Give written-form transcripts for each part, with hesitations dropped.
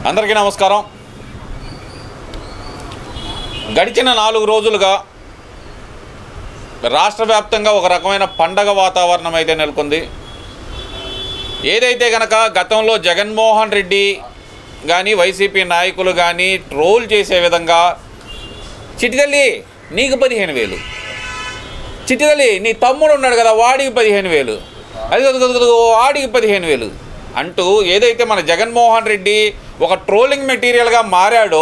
అందరికీ నమస్కారం. గడిచిన 4 రోజులుగా రాష్ట్ర వ్యాప్తంగా ఒక రకమైన పండగ వాతావరణం అయితే నెలకొంది. ఏదైతే కనుక గతంలో జగన్మోహన్ రెడ్డి కానీ వైసీపీ నాయకులు కానీ ట్రోల్ చేసే విధంగా చిటితల్లి నీకు 15,000, చిటితల్లి నీ తమ్ముడు ఉన్నాడు కదా వాడికి 15,000, అది వాడికి 15,000 అంటూ ఏదైతే మన జగన్మోహన్ రెడ్డి ఒక ట్రోలింగ్ మెటీరియల్గా మారాడో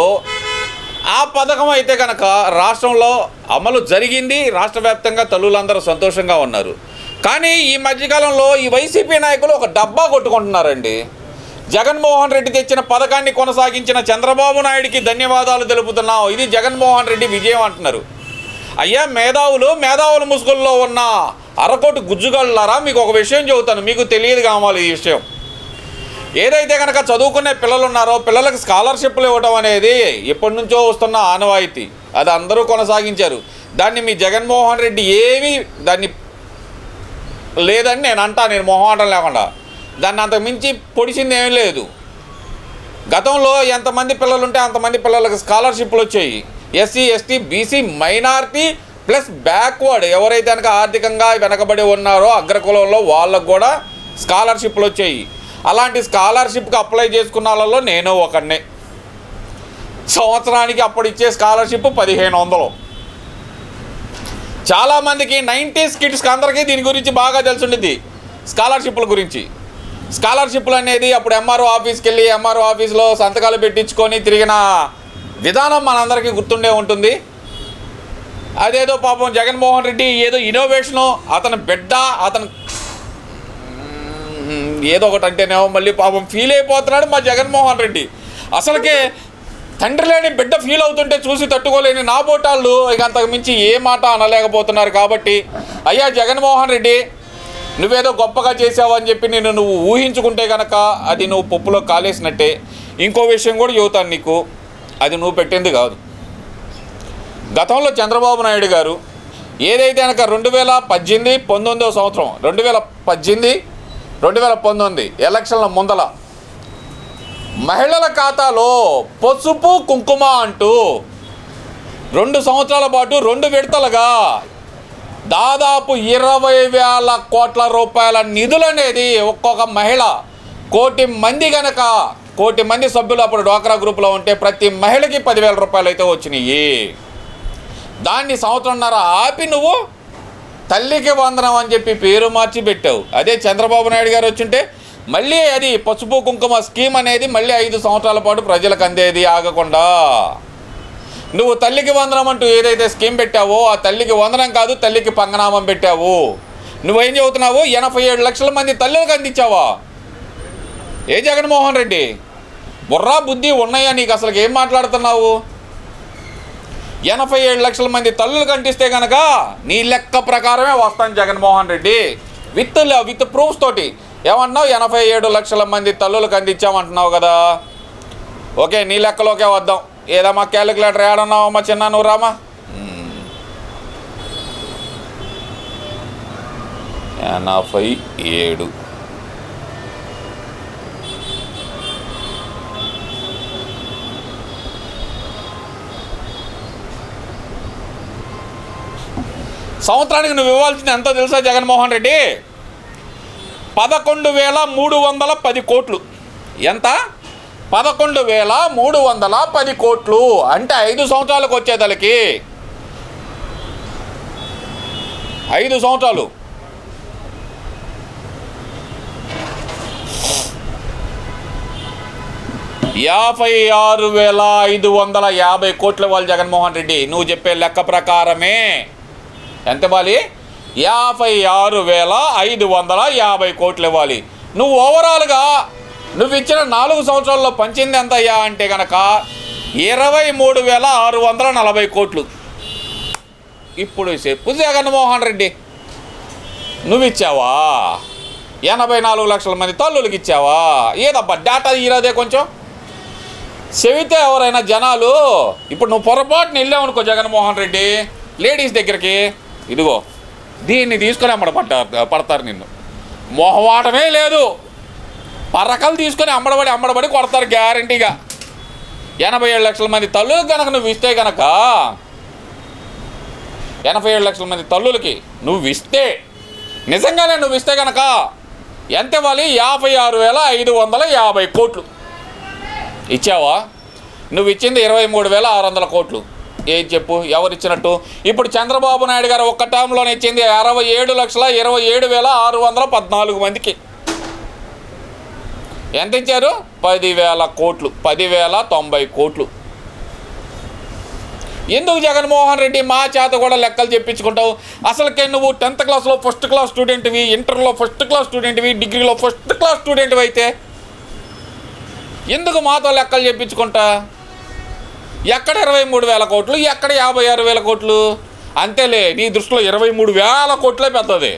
ఆ పథకం అయితే కనుక రాష్ట్రంలో అమలు జరిగింది. రాష్ట్ర వ్యాప్తంగా తల్లులందరూ సంతోషంగా ఉన్నారు. కానీ ఈ మధ్యకాలంలో ఈ వైసీపీ నాయకులు ఒక డబ్బా కొట్టుకుంటున్నారండి. జగన్మోహన్ రెడ్డి తెచ్చిన పథకాన్ని కొనసాగించిన చంద్రబాబు నాయుడికి ధన్యవాదాలు తెలుపుతున్నాం, ఇది జగన్మోహన్ రెడ్డి విజయం అంటున్నారు. అయ్యా మేధావులు ముసుగుల్లో ఉన్న అరకోటి గుజ్జుగళ్ళారా, మీకు ఒక విషయం చెబుతాను, మీకు తెలియదు కావాలి ఈ విషయం. ఏదైతే కనుక చదువుకునే పిల్లలు ఉన్నారో పిల్లలకు స్కాలర్షిప్లు ఇవ్వడం అనేది ఎప్పటి నుంచో వస్తున్న ఆనవాయితీ, అది అందరూ కొనసాగించారు. దాన్ని మీ జగన్మోహన్ రెడ్డి ఏమీ దాన్ని లేదని నేను మొహమాటం లేకుండా దాన్ని అంతకు మించి పొడిచింది ఏమీ లేదు. గతంలో ఎంతమంది పిల్లలు ఉంటే అంతమంది పిల్లలకు స్కాలర్షిప్లు వచ్చాయి. SC ST BC minority plus backward ఎవరైతే కనుక ఆర్థికంగా వెనకబడి ఉన్నారో అగ్రకులంలో వాళ్ళకు కూడా స్కాలర్షిప్లు వచ్చాయి. అలాంటి స్కాలర్షిప్కి అప్లై చేసుకున్న వాళ్ళలో నేను ఒకడినే. సంవత్సరానికి అప్పుడు ఇచ్చే స్కాలర్షిప్ 1,500. చాలామందికి 90s కిడ్స్కి అందరికీ దీని గురించి బాగా తెలుసుండిద్ది, స్కాలర్షిప్ల గురించి. స్కాలర్షిప్లు అనేది అప్పుడు ఎంఆర్ఓ ఆఫీస్కి వెళ్ళి ఎంఆర్ఓ ఆఫీస్లో సంతకాలు పెట్టించుకొని తిరిగిన విధానం మనందరికీ గుర్తుండే ఉంటుంది. అదేదో పాపం జగన్మోహన్ రెడ్డి ఏదో ఇన్నోవేషను, అతని బిడ్డ అతను ఏదో ఒకటి అంటేనేమో మళ్ళీ పాపం ఫీల్ అయిపోతున్నాడు మా జగన్మోహన్ రెడ్డి. అసలుకే తండ్రి లేని బిడ్డ ఫీల్ అవుతుంటే చూసి తట్టుకోలేని నా బోటాళ్ళు ఇక అంతకు మించి ఏ మాట అనలేకపోతున్నారు. కాబట్టి అయ్యా జగన్మోహన్ రెడ్డి, నువ్వేదో గొప్పగా చేసావు అని చెప్పి నువ్వు ఊహించుకుంటే కనుక అది నువ్వు పప్పులో కాలేసినట్టే. ఇంకో విషయం కూడా చెబుతాను నీకు, అది నువ్వు పెట్టింది కాదు. గతంలో చంద్రబాబు నాయుడు గారు ఏదైతే కనుక 2018-19 సంవత్సరం 2018-2019 ఎలక్షన్ల ముందల మహిళల ఖాతాలో పసుపు కుంకుమ అంటూ 2 సంవత్సరాల పాటు 2 విడతలుగా దాదాపు 20,000 కోట్ల రూపాయల నిధులు అనేది ఒక్కొక్క మహిళ 1,000 మంది సభ్యులు అప్పుడు డ్వాక్రా గ్రూప్లో ఉంటే ప్రతి మహిళకి 10,000 రూపాయలు అయితే వచ్చినాయి. దాన్ని సంవత్సరంన్నర ఆపి నువ్వు తల్లికి వందనం అని చెప్పి పేరు మార్చి పెట్టావు. అదే చంద్రబాబు నాయుడు గారు వచ్చుంటే మళ్ళీ అది పసుపు కుంకుమ స్కీమ్ అనేది మళ్ళీ 5 సంవత్సరాల పాటు ప్రజలకు అందేది ఆగకుండా. నువ్వు తల్లికి వందనం అంటూ ఏదైతే స్కీమ్ పెట్టావో ఆ తల్లికి వందనం కాదు, తల్లికి పంగనామం పెట్టావు. నువ్వేం చెబుతున్నావు, 87 లక్షల మంది తల్లులకు అందించావా? ఏ జగన్మోహన్ రెడ్డి, బుర్రా బుద్ధి ఉన్నాయా నీకు? అసలు ఏం మాట్లాడుతున్నావు? 87 లక్షల మంది తల్లులకు అంటిస్తే కనుక నీ లెక్క ప్రకారమే వస్తాను జగన్మోహన్ రెడ్డి, విత్ ప్రూఫ్స్ తోటి. ఏమన్నావు, 87 లక్షల మంది తల్లులకు అందించామంటున్నావు కదా. ఓకే, నీ లెక్కలోకే వద్దాం. ఏదమ్మా క్యాలిక్యులేటర్ ఏడన్నావు అమ్మా చిన్న, నువ్వు రామా. 87 సంవత్సరానికి నువ్వు ఇవ్వాల్సింది ఎంతో తెలుసా జగన్మోహన్ రెడ్డి? 11,310 కోట్లు. ఎంత? 11,310 కోట్లు అంటే 5 సంవత్సరాలకు వచ్చేదలకి 5 సంవత్సరాలు 56,550 కోట్లు ఇవ్వాలి జగన్మోహన్ రెడ్డి. నువ్వు చెప్పే లెక్క ప్రకారమే ఎంత ఇవ్వాలి? 56,550 కోట్లు ఇవ్వాలి. నువ్వు ఓవరాల్గా నువ్వు ఇచ్చిన 4 సంవత్సరాల్లో పంచింది ఎంత అయ్యా అంటే కనుక 23,640 కోట్లు. ఇప్పుడు చెప్పు జగన్మోహన్ రెడ్డి, నువ్వు ఇచ్చావా? 84 లక్షల మంది తల్లులకి ఇచ్చావా? ఏదబ్బా డేటా ఈరోజే కొంచెం చెబితే ఎవరైనా జనాలు. ఇప్పుడు నువ్వు పొరపాటుని వెళ్ళావనుకో జగన్మోహన్ రెడ్డి లేడీస్ దగ్గరికి, ఇదిగో దీన్ని తీసుకొని పడతారు నిన్ను. మొహమాటమే లేదు, పరకలు తీసుకొని అమ్మడబడి కొడతారు గ్యారంటీగా. 87 లక్షల మంది తల్లులకు కనుక నువ్వు ఇస్తే కనుక 87 లక్షల మంది తల్లులకి నువ్వు ఇస్తే, నిజంగానే నువ్వు ఇస్తే కనుక ఎంత ఇవ్వాలి? 56,550 కోట్లు ఇచ్చావా? నువ్వు ఇచ్చింది 23,600 కోట్లు. ఏం చెప్పు, ఎవరు ఇచ్చినట్టు? ఇప్పుడు చంద్రబాబు నాయుడు గారు ఒక్క టర్మ్లోనే ఇచ్చింది 67,27,614 మందికి. ఎంత ఇచ్చారు? 10,000 కోట్లు, 10,090 కోట్లు. ఎందుకు జగన్మోహన్ రెడ్డి మా చేత కూడా లెక్కలు చెప్పించుకుంటావు? అసలుకే నువ్వు 10th క్లాస్లో ఫస్ట్ క్లాస్ స్టూడెంట్వి, ఇంటర్లో ఫస్ట్ క్లాస్ స్టూడెంట్వి, డిగ్రీలో ఫస్ట్ క్లాస్ స్టూడెంట్వి అయితే ఎందుకు మాతో లెక్కలు చెప్పించుకుంటా? ఎక్కడ 23,000 కోట్లు, ఎక్కడ 56,000 కోట్లు? అంతేలే, నీ దృష్టిలో 23,000 కోట్లే పెద్దది,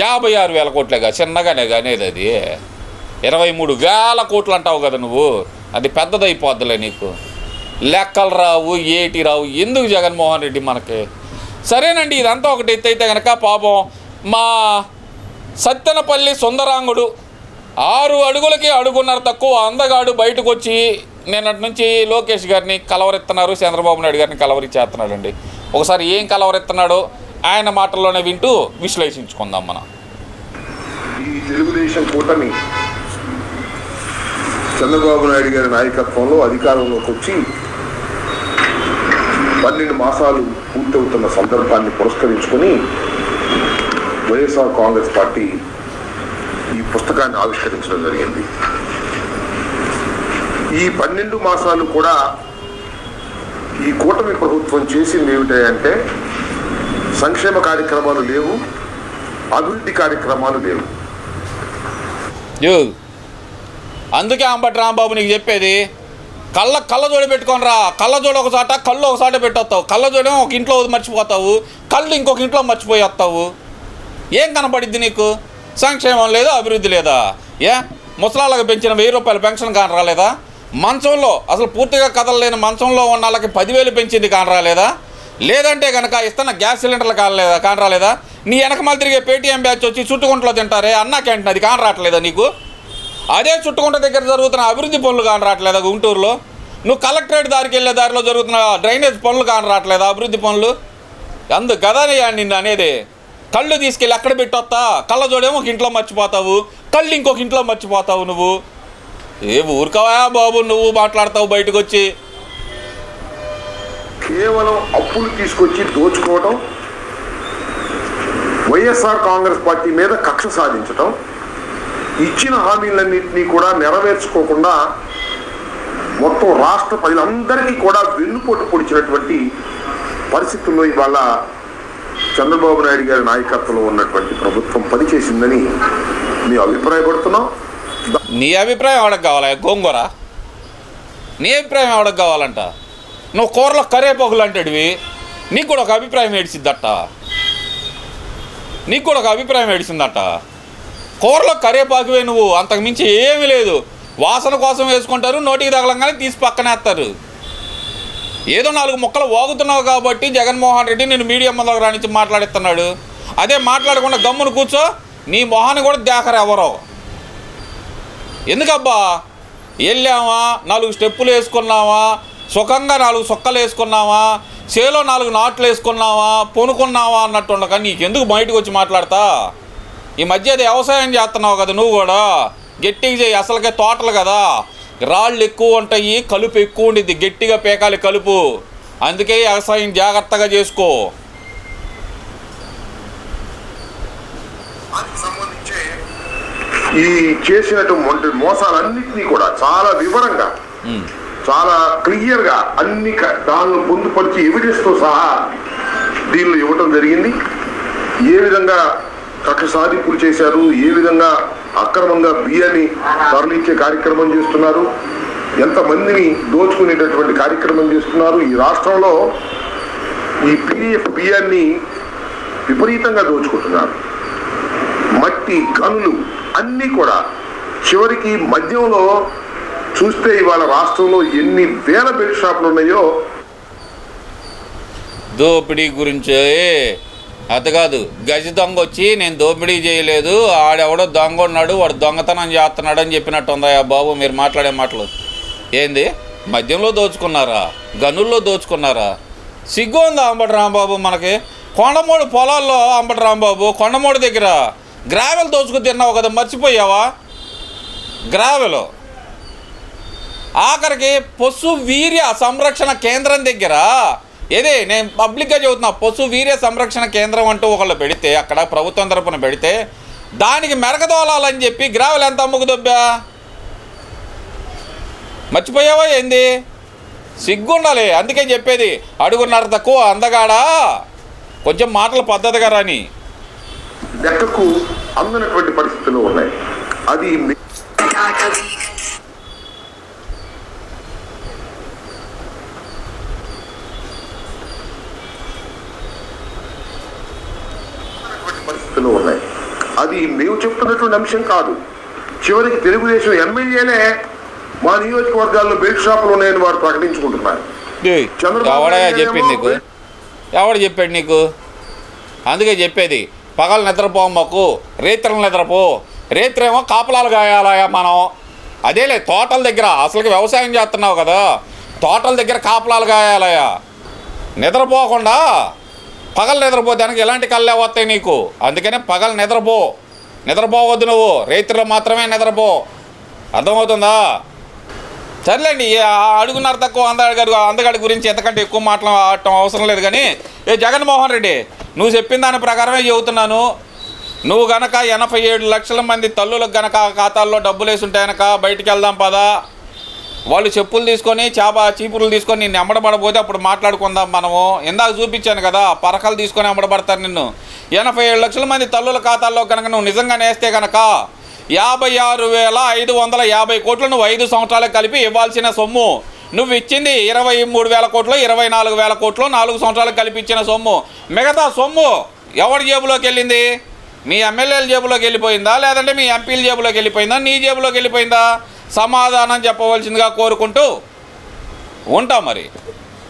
56,000 కోట్లేగా చిన్నగానే అనేది. అది 23,000 కోట్లు అంటావు కదా నువ్వు, అది పెద్దదైపోద్దులే నీకు. లెక్కలు రావు, ఏటి రావు. ఎందుకు జగన్మోహన్ రెడ్డి మనకి? సరేనండి, ఇదంతా ఒకటి ఎత్తు అయితే కనుక పాపం మా సత్తెనపల్లి సుందరాంగుడు 6 అడుగులకి అడుగున్నర తక్కువ అందగాడు బయటకు వచ్చి నిన్నటి నుంచి లోకేష్ గారిని కలవరెత్తున్నారు, చంద్రబాబు నాయుడు గారిని కలవరిచ్చేస్తున్నాడండి. ఒకసారి ఏం కలవరెత్తున్నాడో ఆయన మాటల్లోనే వింటూ విశ్లేషించుకుందాం మనం. ఈ తెలుగుదేశం కూటమి చంద్రబాబు నాయుడు గారి నాయకత్వంలో అధికారంలోకి వచ్చి 12 మాసాలు పూర్తవుతున్న సందర్భాన్ని పురస్కరించుకొని వైఎస్ఆర్ కాంగ్రెస్ పార్టీ ఈ పుస్తకాన్ని ఆవిష్కరించడం జరిగింది. ఈ 12 మాసాలు కూడా ఈ కూటమి ప్రభుత్వం చేసింది ఏమిటంటే సంక్షేమ కార్యక్రమాలు లేవు, అభివృద్ధి కార్యక్రమాలు లేవు. అందుకే అంబటి రాంబాబు నీకు చెప్పేది, కళ్ళజోడు పెట్టుకొని రా. కళ్ళజోడు ఒకసాట, కళ్ళు ఒకసాట పెట్టొస్తావు. కళ్ళజోడేమో ఒక ఇంట్లో మర్చిపోతావు, కళ్ళు ఇంకొక ఇంట్లో మర్చిపోయి వస్తావు. ఏం కనపడిద్ది నీకు? సంక్షేమం లేదు, అభివృద్ధి లేదా? ముసలాళ్ళకి పెంచిన 1000 రూపాయల పెన్షన్ కాని రాలేదా? మంచంలో అసలు పూర్తిగా కదలలేని మంచంలో ఉన్న వాళ్ళకి 10,000 పెంచింది కాని రాలేదా? లేదంటే కనుక ఇస్తున్న గ్యాస్ సిలిండర్లు కాని రాలేదా? నీ వెనకమాల తిరిగే పేటీఎం బ్యాచ్ వచ్చి చుట్టుకుంటలో తింటారే అన్నా క్యాంటీన్, అది కాని రావట్లేదా నీకు? అదే చుట్టుకుంట దగ్గర జరుగుతున్న అభివృద్ధి పనులు కాని రావట్లేదా గుంటూరులో? నువ్వు కలెక్టరేట్ దారికి వెళ్ళే దారిలో జరుగుతున్న డ్రైనేజ్ పనులు కాని రావట్లేదా అభివృద్ధి పనులు? అందు కదనే నిన్ను అనేది. కళ్ళు తీసుకెళ్ళి అక్కడ పెట్టొస్తా, కళ్ళజోడేమో ఒక ఇంట్లో మర్చిపోతావు, కళ్ళు ఇంకొక ఇంట్లో మర్చిపోతావు. నువ్వు ఏ ఊరుకోవా బాబు, నువ్వు మాట్లాడతావు బయటకు వచ్చి. కేవలం అప్పులు తీసుకొచ్చి దోచుకోవడం, వైఎస్ఆర్ కాంగ్రెస్ పార్టీ మీద కక్ష సాధించటం, ఇచ్చిన హామీలన్నింటినీ కూడా నెరవేర్చుకోకుండా మొత్తం రాష్ట్ర ప్రజలందరికీ కూడా వెన్నుపోటు పొడిచినటువంటి పరిస్థితుల్లో ఇవాళ చంద్రబాబు నాయుడు గారి నాయకత్వంలో ఉన్నటువంటి ప్రభుత్వం పనిచేసిందని మేము అభిప్రాయపడుతున్నాం. నీ అభిప్రాయం ఎవరికి కావాలా? గోంగూర నీ అభిప్రాయం ఎవరికి కావాలంట? నువ్వు కూరలో కరేపాకులు అంటాడివి, నీకు కూడా ఒక అభిప్రాయం ఏడిసిద్దట. నీకు కూడా ఒక అభిప్రాయం ఏడిసిందట. కూరలో కరేపాకువే నువ్వు, అంతకుమించి ఏమీ లేదు. వాసన కోసం వేసుకుంటారు, నోటికి తగలంగానే తీసి పక్కనేస్తారు. ఏదో 4 ముక్కలు వాగుతున్నావు కాబట్టి జగన్మోహన్ రెడ్డి నేను మీడియా ముందుకు రానిచ్చి మాట్లాడిస్తున్నాడు. అదే మాట్లాడకుండా గమ్మును కూర్చో, నీ మొహాన్ని కూడా దేకరు ఎవరో. ఎందుకబ్బా? వెళ్ళామా, 4 స్టెప్పులు వేసుకున్నావా, సుఖంగా 4 సొక్కలు వేసుకున్నావా, చేలో 4 నాట్లు వేసుకున్నావా, పొనుకున్నావా అన్నట్టు ఉండక నీకెందుకు బయటకు వచ్చి మాట్లాడతా? ఈ మధ్య అది వ్యవసాయం చేస్తున్నావు కదా నువ్వు కూడా, గట్టిగా చేయి. అసలుకే తోటలు కదా, రాళ్ళు ఎక్కువ ఉంటాయి, కలుపు ఎక్కువ ఉండిద్ది, గట్టిగా పేకాలి కలుపు. అందుకే వ్యవసాయం జాగ్రత్తగా చేసుకో. ఈ చేసినటువంటి మోసాలన్నింటినీ కూడా చాలా వివరంగా, చాలా క్లియర్గా అన్ని దానిలో పొందుపరిచి ఎవిడెన్స్తో సహా దీనిలో ఇవ్వటం జరిగింది. ఏ విధంగా కక్ష సాధింపులు చేశారు, ఏ విధంగా అక్రమంగా బియ్యాన్ని తరలించే కార్యక్రమం చేస్తున్నారు, ఎంతమందిని దోచుకునేటటువంటి కార్యక్రమం చేస్తున్నారు. ఈ రాష్ట్రంలో ఈ పీడిఎఫ్ బియ్యాన్ని విపరీతంగా దోచుకుంటున్నారు. మట్టి గనులు అన్నీ కూడా, చివరికి మద్యంలో చూస్తే ఇవాళ రాష్ట్రంలో ఎన్ని వేల బెల్ట్ షాపులు ఉన్నాయో. దోపిడీ గురించే అది కాదు, గజ దొంగ వచ్చి నేను దోపిడీ చేయలేదు, ఆడెవడో దొంగ ఉన్నాడు, వాడు దొంగతనం చేస్తున్నాడు అని చెప్పినట్టు ఉందా బాబు మీరు మాట్లాడే మాటలు? ఏంది మద్యంలో దోచుకున్నారా, గనుల్లో దోచుకున్నారా? సిగ్గు ఉందా అంబటి రాంబాబు? మనకి కొండమూడు పొలాల్లో అంబటి రాంబాబు కొండమూడు దగ్గర గ్రావెల్ దోచుకు తిన్నావు కదా, మర్చిపోయావా? గ్రావెల్ ఆఖరికి పశు వీర్య సంరక్షణ కేంద్రం దగ్గర ఏదే నేను పబ్లిక్గా చెబుతున్నా, పశు వీర్య సంరక్షణ కేంద్రం అంటూ ఒకళ్ళు పెడితే, అక్కడ ప్రభుత్వం తరపున పెడితే దానికి మెరకదోలాలని చెప్పి గ్రావెల్ ఎంత అమ్ముకు దొబ్బా? మర్చిపోయావా ఏంది? సిగ్గుండాలి. అందుకే చెప్పేది, అడుగున్నర తక్కువ అందగాడా, కొంచెం మాటలు పద్ధతిగా రాని. లెక్కకు అందనటువంటి పరిస్థితులు ఉన్నాయి. అది పరిస్థితులు ఉన్నాయి. అది మేము చెప్తున్నటువంటి అంశం కాదు. చివరికి తెలుగుదేశం ఎమ్మెల్యేనే మా నియోజకవర్గాల్లో బెల్ట్ షాపులు ఉన్నాయని వారు ప్రకటించుకుంటున్నారు. ఎవడయా చెప్పింది నీకు? ఎవడు చెప్పాడు నీకు? అందుకే చెప్పేది, పగలు నిద్రపోమ్మకు, రేత్రులు నిద్రపో. రేత్రేమో కాపలాలు గాయాలయా మనం. అదేలే తోటల దగ్గర, అసలుకి వ్యవసాయం చేస్తున్నావు కదా, తోటల దగ్గర కాపలాలు గాయాలయా. నిద్రపోకుండా పగలు నిద్రపోతానికి ఎలాంటి కళ్ళే వస్తాయి నీకు. అందుకనే పగలు నిద్రపోవద్దు నువ్వు, రేత్రిలో మాత్రమే నిద్రపో. అర్థమవుతుందా? సర్లేండి, అడుగున్నారు తక్కువ అందగాడి గురించి ఎంతకంటే ఎక్కువ మాట్లాడటం అవసరం లేదు. కానీ జగన్మోహన్ రెడ్డి, నువ్వు చెప్పిన దాని ప్రకారమే చెబుతున్నాను. నువ్వు గనక 87 లక్షల మంది తల్లులకు గనక ఖాతాల్లో డబ్బులు వేసుంటే గనక బయటికి వెళ్దాం పదా, వాళ్ళు చెప్పులు తీసుకొని చీపుర్లు తీసుకొని నిన్ను అమ్మడబడబోతే అప్పుడు మాట్లాడుకుందాం మనము. ఇందాక చూపించాను కదా, పరకలు తీసుకొని అమ్మడబడతారు నిన్ను. 87 లక్షల మంది తల్లుల ఖాతాల్లో కనుక నువ్వు నిజంగా నేస్తే కనుక 56,550 కోట్లు నువ్వు 5 సంవత్సరాలకు కలిపి ఇవ్వాల్సిన సొమ్ము. నువ్వు ఇచ్చింది 23,000 కోట్లు, 24,000 కోట్లు 4 సంవత్సరాలకు కలిపి ఇచ్చిన సొమ్ము. మిగతా సొమ్ము ఎవరి జేబులోకి వెళ్ళింది? మీ ఎమ్మెల్యేల జేబులోకి వెళ్ళిపోయిందా, లేదంటే మీ ఎంపీల జేబులోకి వెళ్ళిపోయిందా, నీ జేబులోకి వెళ్ళిపోయిందా? సమాధానం చెప్పవలసిందిగా కోరుకుంటూ ఉంటాం మరి.